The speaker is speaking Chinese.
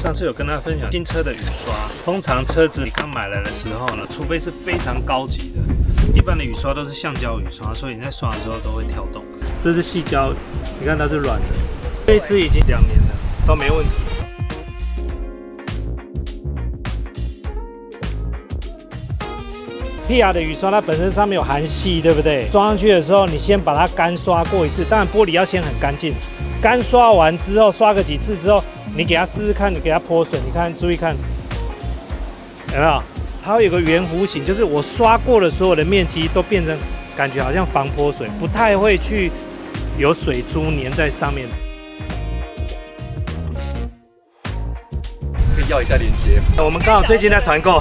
上次有跟大家分享新车的雨刷，通常车子你刚买来的时候呢，除非是非常高级的，一般的雨刷都是橡胶雨刷，所以你在刷的时候都会跳动。这是细胶，你看它是软的，这一支已经2年了，都没问题。PR 的雨刷它本身上面有含硒，对不对？装上去的时候，你先把它干刷过一次，当然玻璃要先很干净。干刷完之后，刷个几次之后，你给它试试看，你给它泼水，你看，注意看，有没有？它会有个圆弧形，就是我刷过的所有的面积都变成感觉好像防泼水，不太会去有水珠粘在上面。可以要一下链接。我们刚好最近在团购。